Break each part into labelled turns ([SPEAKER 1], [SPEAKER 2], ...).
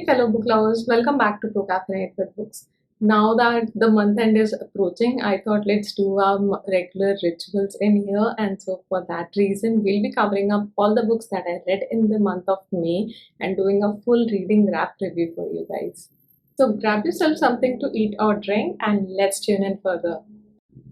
[SPEAKER 1] Hey fellow book lovers, welcome back to Procrastinate with Books. Now that the month end is approaching, I thought let's do our regular rituals in here, and so for that reason, we'll be covering up all the books that I read in the month of May and doing a full reading wrap review for you guys. So grab yourself something to eat or drink and let's tune in further.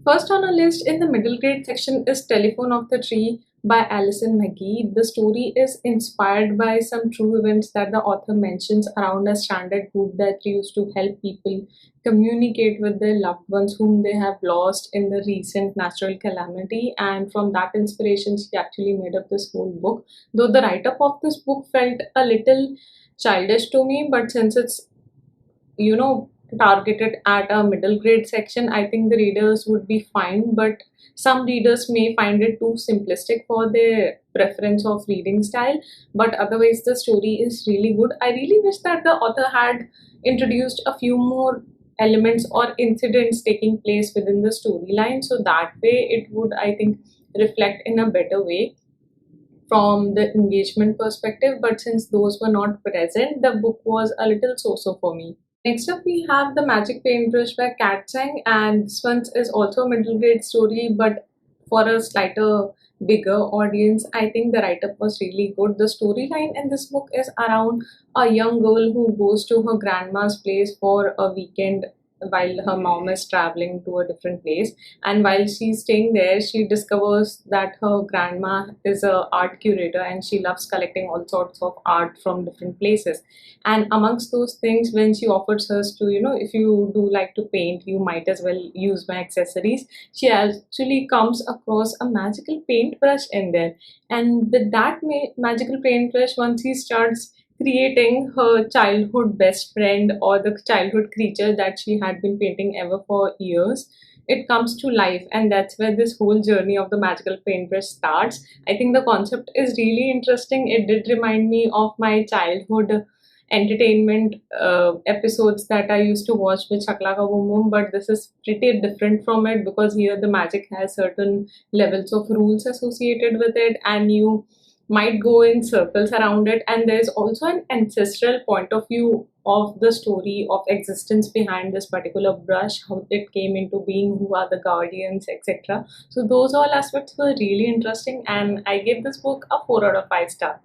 [SPEAKER 1] First on our list in the middle grade section is Telephone of the Tree by Alison McGee. The story is inspired by some true events that the author mentions around a stranded group that used to help people communicate with their loved ones whom they have lost in the recent natural calamity. And from that inspiration, she actually made up this whole book. Though the write up of this book felt a little childish to me, but since it's you know targeted at a middle grade section, I think the readers would be fine, but some readers may find it too simplistic for their preference of reading style. But otherwise the story is really good. I really wish that the author had introduced a few more elements or incidents taking place within the storyline, so that way it would, I think, reflect in a better way from the engagement perspective. But since those were not present, the book was a little so-so for me. Next up, we have The Magic Paintbrush by Kat Cheng, and this one is also a middle grade story, but for a slighter, bigger audience. I think the write up was really good. The storyline in this book is around a young girl who goes to her grandma's place for a weekend while her mom is traveling to a different place, and while she's staying there she discovers that her grandma is a art curator and she loves collecting all sorts of art from different places. And amongst those things, when she offers her to, if you do like to paint, you might as well use my accessories, she actually comes across a magical paintbrush in there. And with that magical paintbrush, once he starts creating her childhood best friend or the childhood creature that she had been painting ever for years, it comes to life, and that's where this whole journey of the magical paintbrush starts. I think the concept is really interesting. It did remind me of my childhood entertainment episodes that I used to watch with Shakla Ka Boom Boom, but this is pretty different from it because here the magic has certain levels of rules associated with it, and you might go in circles around it. And there's also an ancestral point of view of the story of existence behind this particular brush, how it came into being, who are the guardians, etc. So those all aspects were really interesting, and I gave this book a 4 out of 5 stars.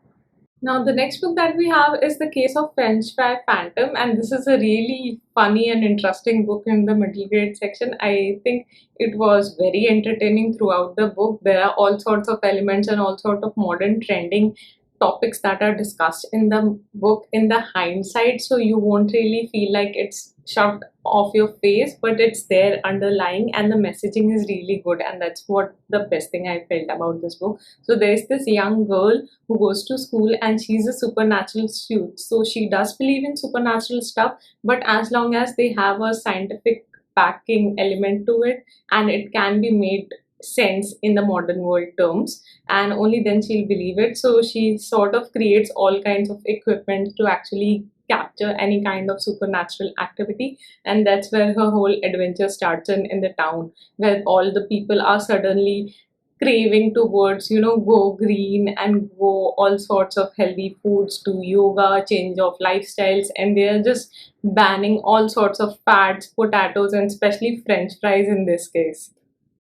[SPEAKER 1] Now, the next book that we have is The Case of French Fry Phantom, and this is a really funny and interesting book in the middle grade section. I think it was very entertaining throughout the book. There are all sorts of elements and all sorts of modern trending topics that are discussed in the book in the hindsight, so you won't really feel like it's shoved off your face, but it's there underlying, and the messaging is really good, and that's what the best thing I felt about this book. So there's this young girl who goes to school and she's a supernatural student, so she does believe in supernatural stuff, but as long as they have a scientific backing element to it and it can be made sense in the modern world terms, and only then she'll believe it. So she sort of creates all kinds of equipment to actually capture any kind of supernatural activity, and that's where her whole adventure starts in the town, where all the people are suddenly craving towards, go green and go all sorts of healthy foods, to yoga, change of lifestyles, and they're just banning all sorts of fats, potatoes, and especially french fries in this case.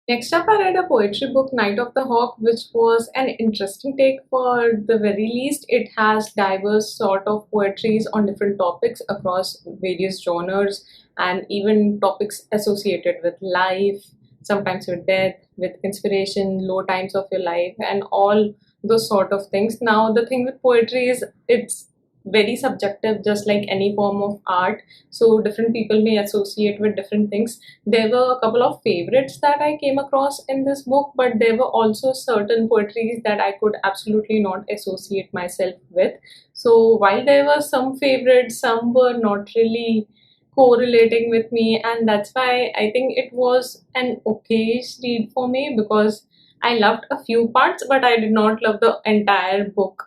[SPEAKER 1] Next up, I read a poetry book, Night of the Hawk, which was an interesting take for the very least. It has diverse sort of poetries on different topics across various genres, and even topics associated with life, sometimes with death, with inspiration, low times of your life, and all those sort of things. Now, the thing with poetry is it's very subjective, just like any form of art, so different people may associate with different things. There were a couple of favorites that I came across in this book, but there were also certain poetries that I could absolutely not associate myself with. So while there were some favorites, some were not really correlating with me, and that's why I think it was an okay read for me, because I loved a few parts but I did not love the entire book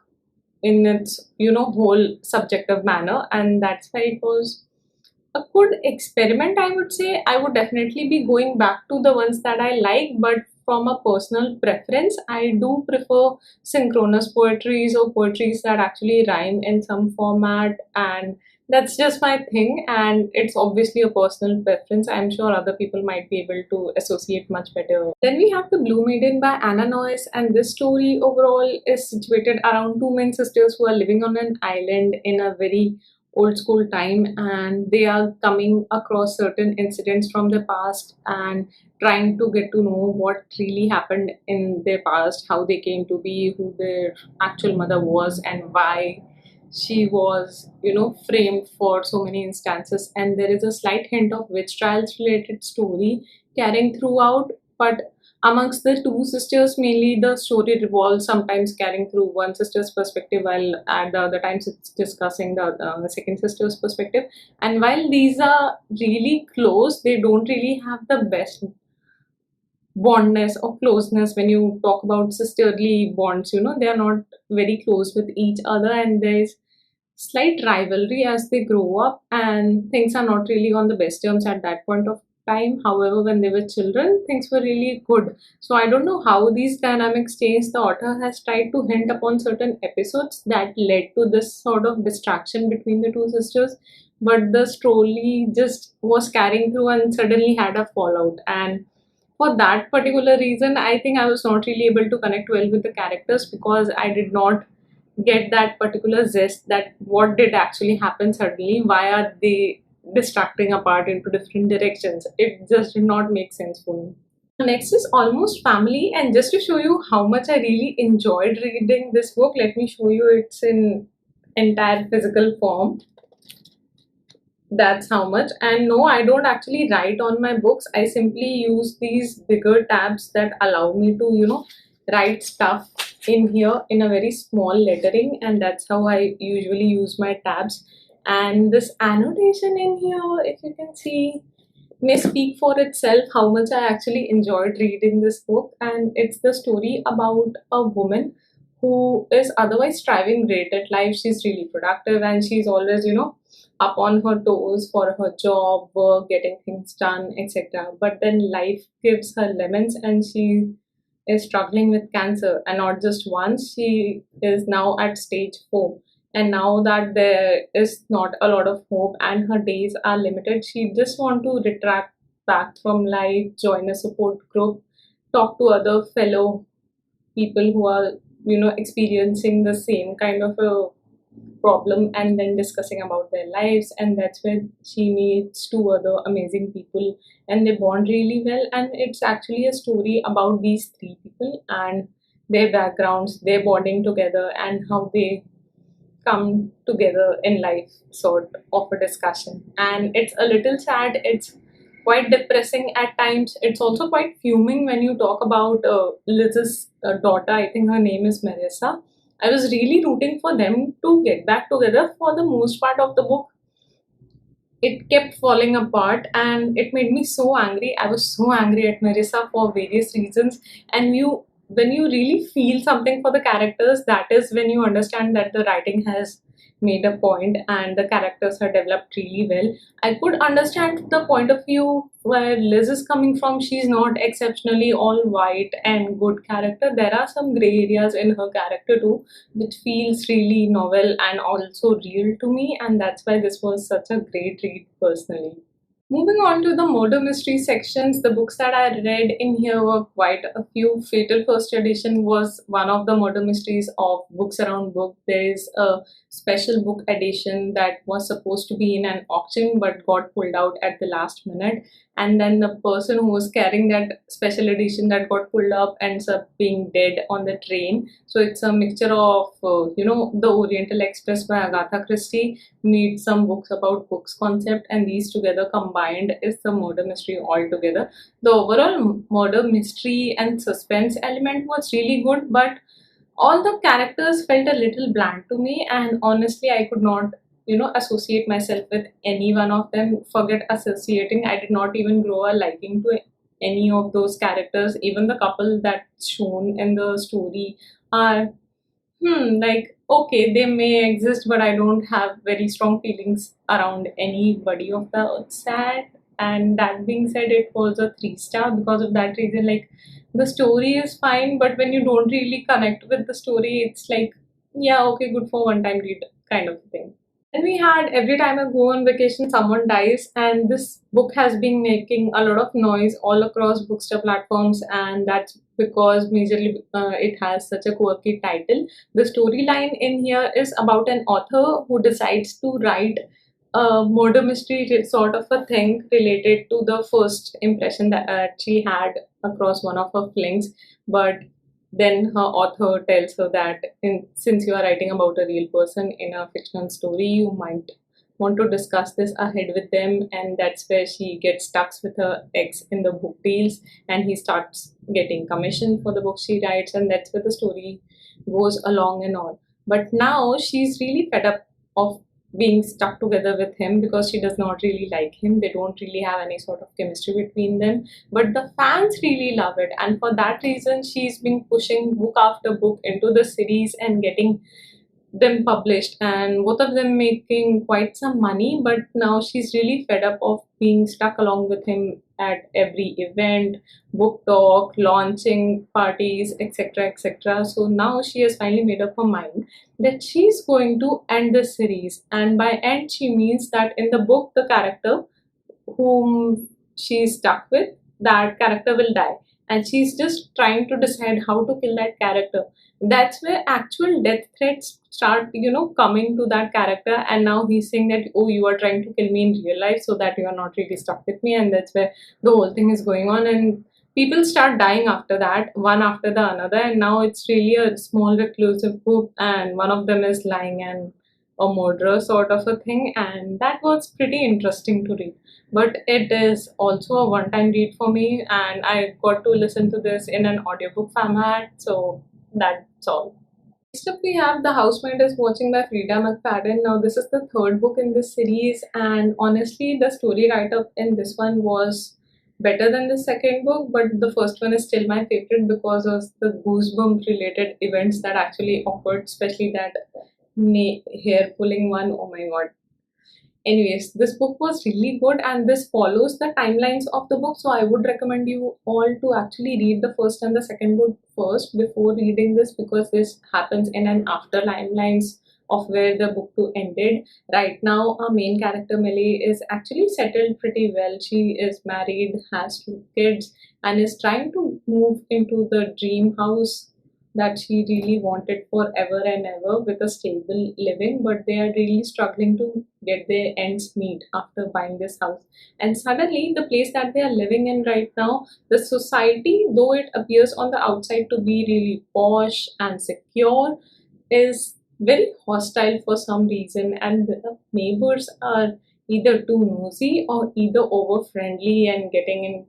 [SPEAKER 1] in its whole subjective manner, and that's why it was a good experiment. I would say I would definitely be going back to the ones that I like, but from a personal preference, I do prefer synchronous poetries or poetries that actually rhyme in some format, and That's just my thing, and it's obviously a personal preference. I'm sure other people might be able to associate much better. Then we have The Blue Maiden by Anna Noyes, and this story overall is situated around two main sisters who are living on an island in a very old school time, and they are coming across certain incidents from the past and trying to get to know what really happened in their past, how they came to be, who their actual mother was, and why she was, framed for so many instances. And there is a slight hint of witch trials related story carrying throughout, but amongst the two sisters, mainly the story revolves, sometimes carrying through one sister's perspective, while at the other times it's discussing the second sister's perspective. And while these are really close, they don't really have the best bondness or closeness. When you talk about sisterly bonds, they are not very close with each other, and there's slight rivalry as they grow up, and things are not really on the best terms at that point of time. However, when they were children, things were really good. So I don't know how these dynamics change. The author has tried to hint upon certain episodes that led to this sort of distraction between the two sisters, but the story just was carrying through and suddenly had a fallout. And for that particular reason, I think I was not really able to connect well with the characters, because I did not get that particular zest that what did actually happen suddenly, why are they distracting apart into different directions. It just did not make sense for me. Next is Almost Family, and just to show you how much I really enjoyed reading this book, let me show you it's in entire physical form. That's how much. And no, I don't actually write on my books. I simply use these bigger tabs that allow me to, write stuff in here in a very small lettering, and that's how I usually use my tabs. And this annotation in here, if you can see, may speak for itself how much I actually enjoyed reading this book. And it's the story about a woman who is otherwise striving great at life. She's really productive, and she's always, up on her toes for her job, work, getting things done, etc. But then life gives her lemons, and she is struggling with cancer. And not just once, she is now at stage 4. And now that there is not a lot of hope and her days are limited, she just want to retract back from life, join a support group, talk to other fellow people who are, experiencing the same kind of a problem, and then discussing about their lives. And that's where she meets two other amazing people, and they bond really well. And it's actually a story about these three people and their backgrounds, their bonding together, and how they come together in life, sort of a discussion. And it's a little sad, it's quite depressing at times. It's also quite fuming when you talk about Liz's daughter. I think her name is Melisa. I was really rooting for them to get back together. For the most part of the book, it kept falling apart, and it made me so angry. I was so angry at Marissa for various reasons. And when you really feel something for the characters, that is when you understand that the writing has made a point and the characters are developed really well. I could understand the point of view where Liz is coming from. She's not exceptionally all white and good character. There are some gray areas in her character too, which feels really novel and also real to me, and that's why this was such a great read personally. Moving on to the murder mystery sections, the books that I read in here were quite a few. Fatal First Edition was one of the murder mysteries of Books Around Book. There is a special book edition that was supposed to be in an auction but got pulled out at the last minute. And then the person who was carrying that special edition that got pulled up ends up being dead on the train. So it's a mixture of, The Oriental Express by Agatha Christie meet some books about books concept, and these together combined is the murder mystery altogether. The overall murder mystery and suspense element was really good, but all the characters felt a little bland to me, and honestly I could not associate myself with any one of them. Forget associating, I did not even grow a liking to any of those characters. Even the couple that's shown in the story are like, okay, they may exist, but I don't have very strong feelings around anybody of the sad. And that being said, it was a 3 star because of that reason. Like, the story is fine, but when you don't really connect with the story, it's like, yeah, okay, good for one time read kind of thing. And we had every time I go on vacation, someone dies, and this book has been making a lot of noise all across bookstore platforms, and that's because majorly it has such a quirky title. The storyline in here is about an author who decides to write a murder mystery sort of a thing related to the first impression that she had across one of her flings, but then her author tells her that since you are writing about a real person in a fictional story, you might want to discuss this ahead with them, and that's where she gets stuck with her ex in the book deals, and he starts getting commission for the book she writes, and that's where the story goes along and on. But now she's really fed up of being stuck together with him because she does not really like him. They don't really have any sort of chemistry between them, but the fans really love it, and for that reason she's been pushing book after book into the series and getting them published, and both of them making quite some money. But now she's really fed up of being stuck along with him at every event, book talk, launching parties, etc., etc. So now she has finally made up her mind that she's going to end the series, and by end she means that in the book the character whom she's stuck with, that character will die, and she's just trying to decide how to kill that character. That's where actual death threats start, coming to that character, and now he's saying that, oh, you are trying to kill me in real life so that you are not really stuck with me, and that's where the whole thing is going on, and people start dying after that, one after the another, and now it's really a small reclusive group, and one of them is lying and a murderer sort of a thing, and that was pretty interesting to read. But it is also a one time read for me, and I got to listen to this in an audiobook format, so that's all. Next up, we have The Housemaid is Watching by Frieda Mcfadden. Now, this is the third book in this series, and honestly, the story write up in this one was better than the second book, but the first one is still my favorite because of the goosebump related events that actually occurred, especially that hair pulling one. Oh my god. Anyways, this book was really good, and this follows the timelines of the book. So I would recommend you all to actually read the first and the second book first before reading this, because this happens in an after timelines of where the book two ended. Right now, our main character Millie is actually settled pretty well. She is married, has two kids, and is trying to move into the dream house that she really wanted forever and ever with a stable living, but they are really struggling to get their ends meet after buying this house. And suddenly, the place that they are living in right now, the society, though it appears on the outside to be really posh and secure, is very hostile for some reason, and the neighbors are either too nosy or either over friendly and getting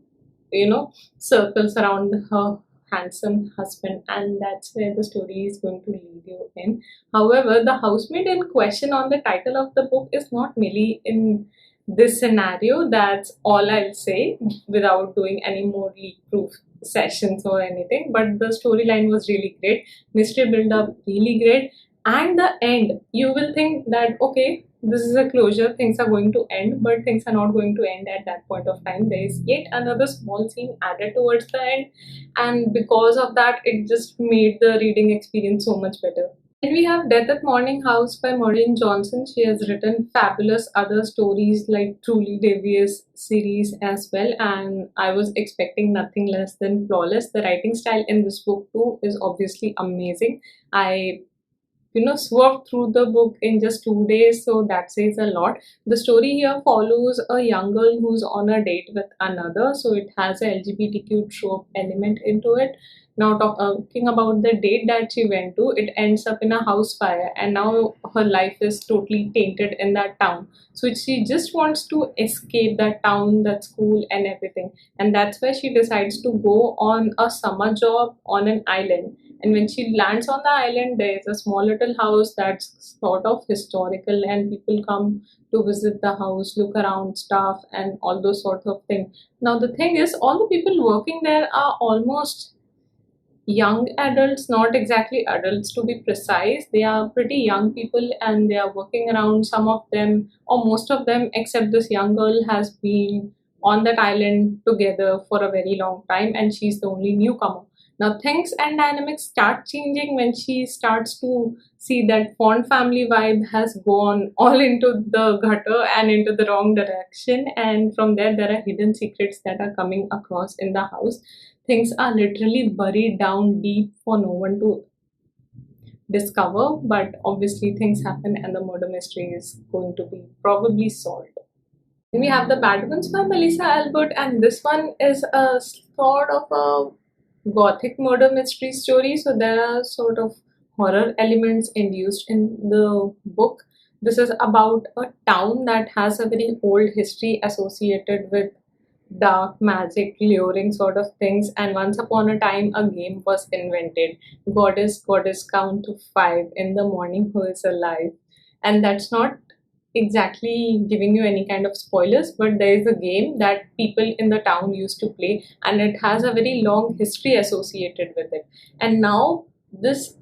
[SPEAKER 1] in, circles around her handsome husband, and that's where the story is going to lead you in. However, the housemaid in question on the title of the book is not Millie in this scenario. That's all I'll say without doing any more leak proof sessions or anything. But the storyline was really great, mystery build up really great, and the end, you will think that okay, this is a closure, things are going to end, but things are not going to end at that point of time. There is yet another small scene added towards the end, and because of that it just made the reading experience so much better. And we have Death at Morning House by Maureen Johnson. She has written fabulous other stories like Truly Devious series as well, and I was expecting nothing less than flawless. The writing style in this book too is obviously amazing. I swerved through the book in just 2 days, so that says a lot. The story here follows a young girl who's on a date with another, so it has a LGBTQ trope element into it. Now, talking about the date that she went to, it ends up in a house fire, and now her life is totally tainted in that town. So she just wants to escape that town, that school, and everything. And that's where she decides to go on a summer job on an island. And when she lands on the island, there is a small little house that's sort of historical, and people come to visit the house, look around stuff, and all those sorts of things. Now, the thing is, all the people working there are almost young adults, not exactly adults to be precise. They are pretty young people, and they are working around. Some of them, or most of them, except this young girl, has been on that island together for a very long time, and she's the only newcomer. Now things and dynamics start changing when she starts to see that Font family vibe has gone all into the gutter and into the wrong direction, and from there are hidden secrets that are coming across in the house. Things are literally buried down deep for no one to discover, but obviously things happen and the murder mystery is going to be probably solved. We have The Bad Ones by Melissa Albert, and this one is a sort of a gothic murder mystery story. So there are sort of horror elements induced in the book. This is about a town that has a very old history associated with dark magic, luring sort of things. And once upon a time, a game was invented. Goddess, count to 5 in the morning. Who is alive? And that's not exactly giving you any kind of spoilers, but there is a game that people in the town used to play, and it has a very long history associated with it. And now this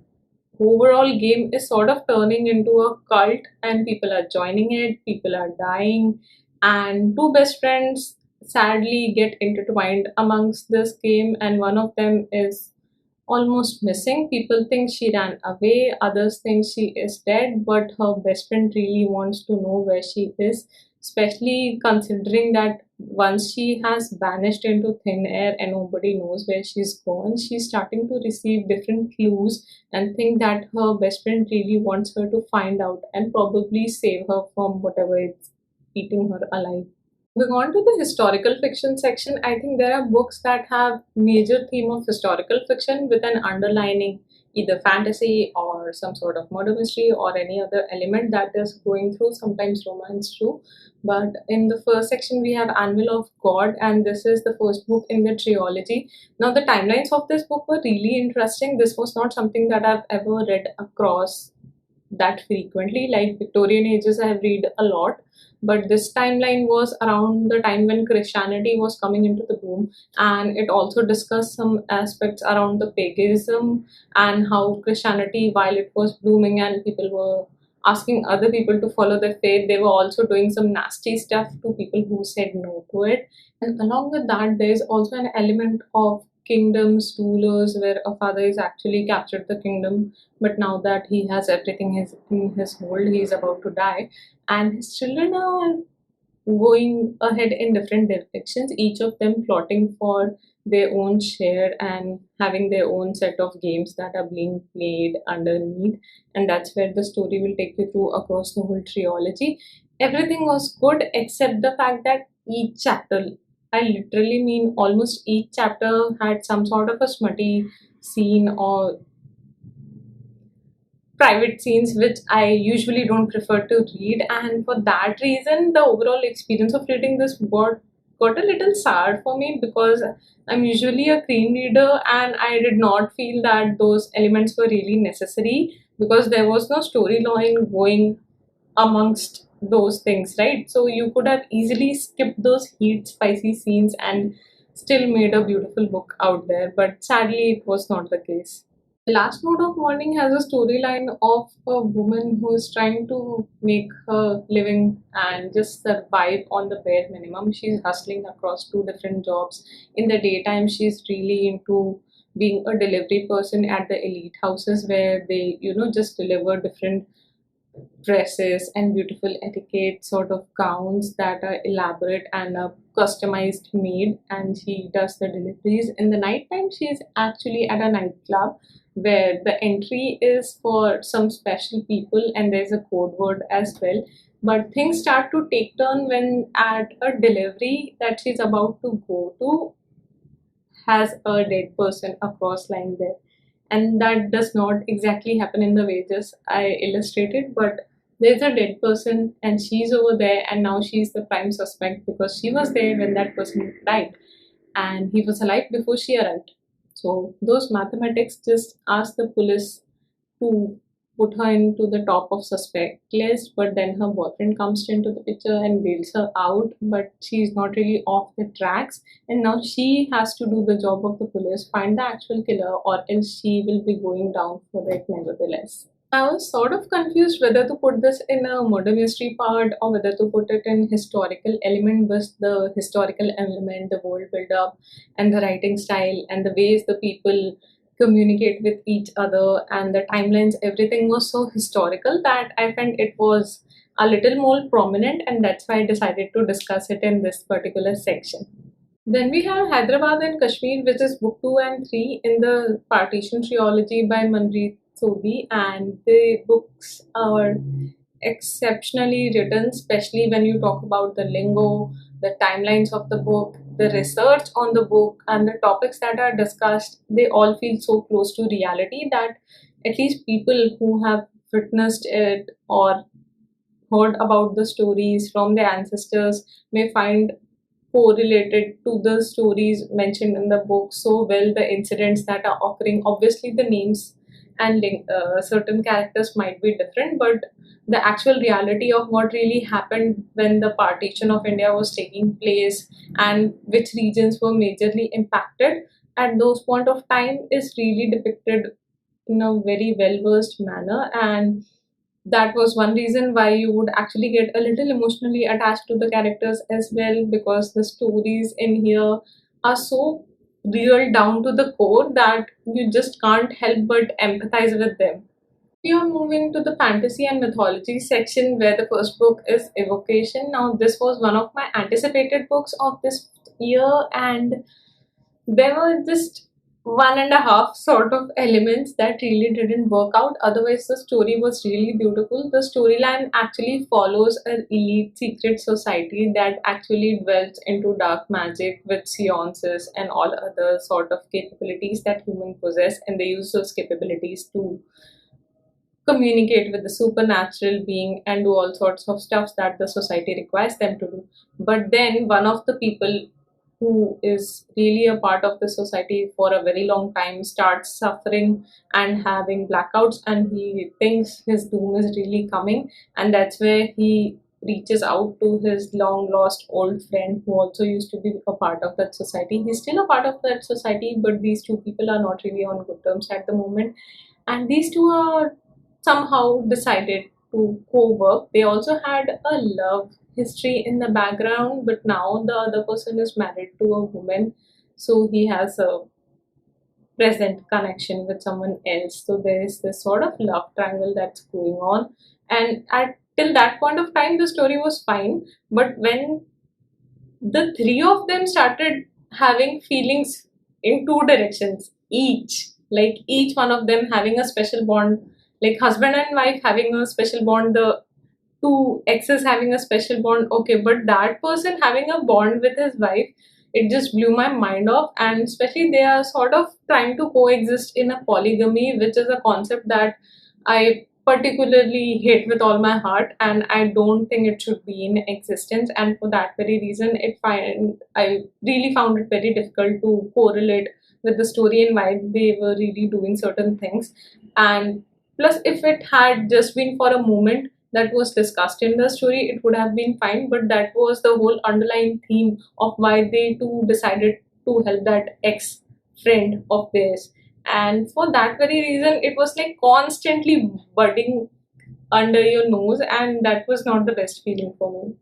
[SPEAKER 1] overall game is sort of turning into a cult, and people are joining it, people are dying, and two best friends sadly get intertwined amongst this game, and one of them is almost missing. People think she ran away, others think she is dead, but her best friend really wants to know where she is, especially considering that once she has vanished into thin air and nobody knows where she's gone, she's starting to receive different clues and think that her best friend really wants her to find out and probably save her from whatever is eating her alive. Moving on to the historical fiction section, I think there are books that have major theme of historical fiction with an underlining either fantasy or some sort of murder mystery or any other element that is going through, sometimes romance too. But in the first section, we have Anvil of God, and this is the first book in the trilogy. Now, the timelines of this book were really interesting. This was not something that I've ever read across that frequently. Like Victorian ages, I have read a lot, but this timeline was around the time when Christianity was coming into the boom, and it also discussed some aspects around the paganism and how Christianity, while it was blooming and people were asking other people to follow their faith, they were also doing some nasty stuff to people who said no to it. And along with that, there's also an element of kingdoms, rulers, where a father is actually captured the kingdom, but now that he has everything in his hold, he is about to die, and his children are going ahead in different directions, each of them plotting for their own share and having their own set of games that are being played underneath. And that's where the story will take you through across the whole trilogy. Everything was good except the fact that each chapter, I literally mean almost each chapter, had some sort of a smutty scene or private scenes which I usually don't prefer to read, and for that reason the overall experience of reading this got a little sour for me, because I'm usually a clean reader and I did not feel that those elements were really necessary, because there was no storyline going amongst those things, right? So you could have easily skipped those heat spicy scenes and still made a beautiful book out there, but sadly it was not the case. The Last Note of Morning has a storyline of a woman who is trying to make her living and just survive on the bare minimum. She's hustling across two different jobs. In the daytime, she's really into being a delivery person at the elite houses where they, just deliver different dresses and beautiful etiquette sort of gowns that are elaborate and customized made, and she does the deliveries. In the nighttime, she is actually at a nightclub where the entry is for some special people and there's a code word as well. But things start to take turn when at a delivery that she's about to go to has a dead person across lying there, and that does not exactly happen in the way just I illustrated, but there's a dead person and she's over there, and now she's the prime suspect because she was there when that person died and he was alive before she arrived. So those mathematics just ask the police to put her into the top of suspect list, but then her boyfriend comes into the picture and bails her out, but she's not really off the tracks, and now she has to do the job of the police, find the actual killer, or else she will be going down for it nevertheless. I was sort of confused whether to put this in a murder mystery part or whether to put it in historical element, but the historical element, the world build up, and the writing style, and the ways the people communicate with each other, and the timelines, everything was so historical that I felt it was a little more prominent, and that's why I decided to discuss it in this particular section. Then we have Hyderabad and Kashmir, which is book 2 and 3 in the Partition trilogy by Manreet Sodhi, and the books are exceptionally written, especially when you talk about the lingo, the timelines of the book, the research on the book, and the topics that are discussed. They all feel so close to reality that at least people who have witnessed it or heard about the stories from their ancestors may find correlated to the stories mentioned in the book so well, the incidents that are occurring. Obviously the names and certain characters might be different, but the actual reality of what really happened when the partition of India was taking place and which regions were majorly impacted at those point of time is really depicted in a very well versed manner, and that was one reason why you would actually get a little emotionally attached to the characters as well, because the stories in here are so real down to the core that you just can't help but empathize with them. We are moving to the fantasy and mythology section where the first book is Evocation. Now, this was one of my anticipated books of this year, and there were just one and a half sort of elements that really didn't work out. Otherwise, the story was really beautiful. The storyline actually follows an elite secret society that actually dwells into dark magic with seances and all other sort of capabilities that humans possess, and they use those capabilities to communicate with the supernatural being and do all sorts of stuff that the society requires them to do. But then one of the people who is really a part of the society for a very long time starts suffering and having blackouts, and he thinks his doom is really coming, and that's where he reaches out to his long lost old friend who also used to be a part of that society. He's still a part of that society, but these two people are not really on good terms at the moment, and these two are somehow decided to co-work. They also had a love history in the background, but now the other person is married to a woman, so he has a present connection with someone else. So there is this sort of love triangle that's going on, and at till that point of time, the story was fine. But when the three of them started having feelings in two directions each, like each one of them having a special bond, like husband and wife having a special bond, the two exes having a special bond, okay, but that person having a bond with his wife, it just blew my mind off. And especially they are sort of trying to coexist in a polygamy, which is a concept that I particularly hate with all my heart, and I don't think it should be in existence. And for that very reason, I really found it very difficult to correlate with the story and why they were really doing certain things. And plus, if it had just been for a moment that was discussed in the story, it would have been fine. But that was the whole underlying theme of why they two decided to help that ex friend of theirs, and for that very reason it was like constantly budding under your nose, and that was not the best feeling for me.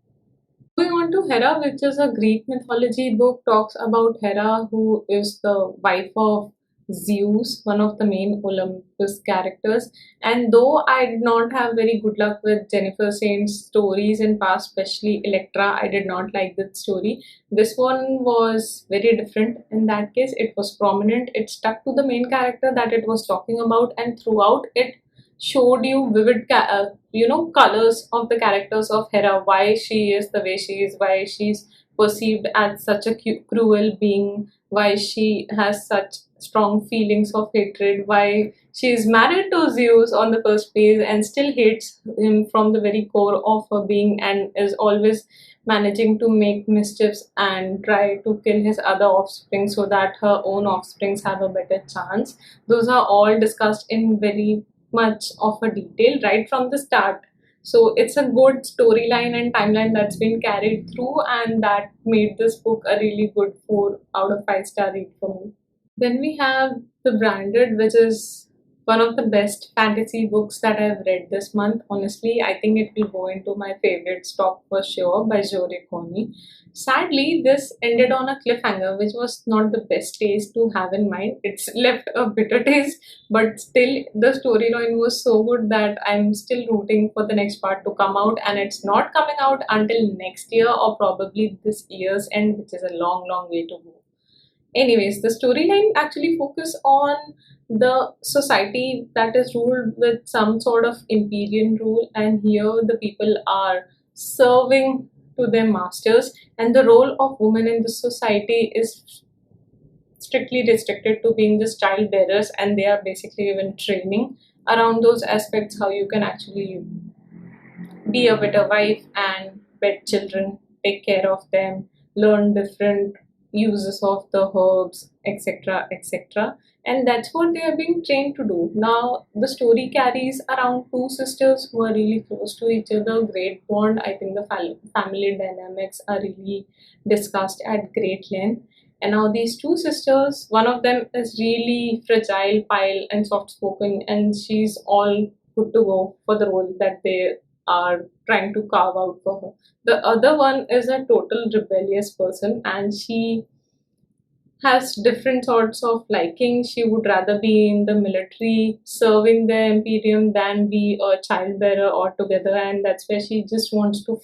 [SPEAKER 1] Moving on to Hera, which is a Greek mythology book, talks about Hera, who is the wife of Zeus, one of the main Olympus characters. And though I did not have very good luck with Jennifer Saint's stories in past, especially Electra, I did not like that story. This one was very different. In that case, it was prominent. It stuck to the main character that it was talking about, and throughout it showed you vivid colors of the characters of Hera, why she is the way she is, why she's perceived as such a cruel being, why she has such strong feelings of hatred, why she is married to Zeus on the first place and still hates him from the very core of her being, and is always managing to make mischiefs and try to kill his other offspring so that her own offsprings have a better chance. Those are all discussed in very much of a detail right from the start. So it's a good storyline and timeline that's been carried through, and that made this book a really good 4 out of 5 star read for me. Then we have The Branded, which is one of the best fantasy books that I've read this month. Honestly, I think it will go into my favorite stock for sure, by Jio Riccioni. Sadly, this ended on a cliffhanger, which was not the best taste to have in mind. It's left a bitter taste, but still, the storyline was so good that I'm still rooting for the next part to come out, and it's not coming out until next year or probably this year's end, which is a long, long way to go. Anyways, the storyline actually focus on the society that is ruled with some sort of imperial rule, and here the people are serving to their masters, and the role of women in the society is strictly restricted to being just child bearers, and they are basically given training around those aspects, how you can actually be a better wife and pet children, take care of them, learn different uses of the herbs, etc. etc. And that's what they are being trained to do. Now, the story carries around two sisters who are really close to each other, great bond. I think the family dynamics are really discussed at great length. And now, these two sisters, one of them is really fragile, pile, and soft spoken, and she's all good to go for the role that they are trying to carve out for her. The other one is a total rebellious person, and she has different sorts of likings. She would rather be in the military serving the Imperium than be a child bearer altogether, and that's where she just wants to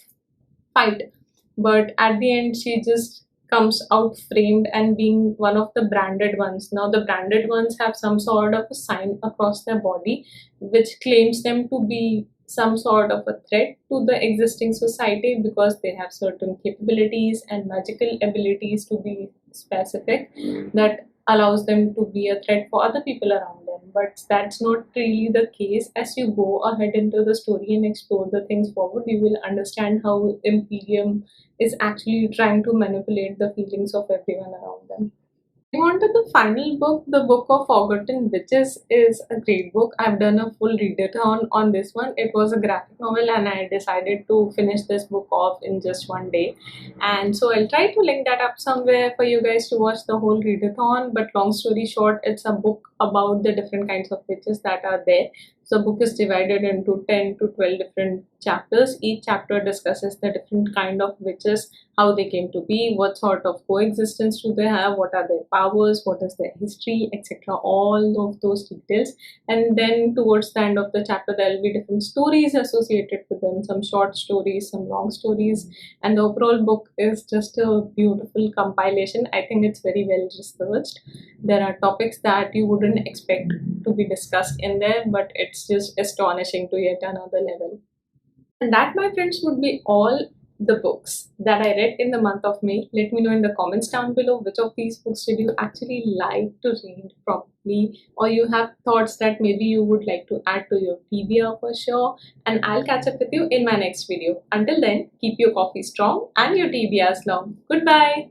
[SPEAKER 1] fight. But at the end, she just comes out framed and being one of the branded ones. Now, the branded ones have some sort of a sign across their body which claims them to be some sort of a threat to the existing society because they have certain capabilities and magical abilities, to be specific, that allows them to be a threat for other people around them. But that's not really the case. As you go ahead into the story and explore the things forward, you will understand how Imperium is actually trying to manipulate the feelings of everyone around them. Moving on to the final book, the Book of Forgotten Witches is a great book. I've done a full readathon on this one. It was a graphic novel, and I decided to finish this book off in just one day. And so I'll try to link that up somewhere for you guys to watch the whole readathon. But long story short, it's a book about the different kinds of witches that are there. So the book is divided into 10 to 12 different chapters. Each chapter discusses the different kind of witches, how they came to be, what sort of coexistence do they have, what are their powers, what is their history, etc. All of those details. And then towards the end of the chapter, there will be different stories associated with them, some short stories, some long stories. And the overall book is just a beautiful compilation. I think it's very well researched. There are topics that you wouldn't expect to be discussed in there, but it's just astonishing to yet another level. And that, my friends, would be all the books that I read in the month of May. Let me know in the comments down below which of these books did you actually like to read properly, or you have thoughts that maybe you would like to add to your TBR for sure. And I'll catch up with you in my next video. Until then, keep your coffee strong and your TBRs long. Goodbye.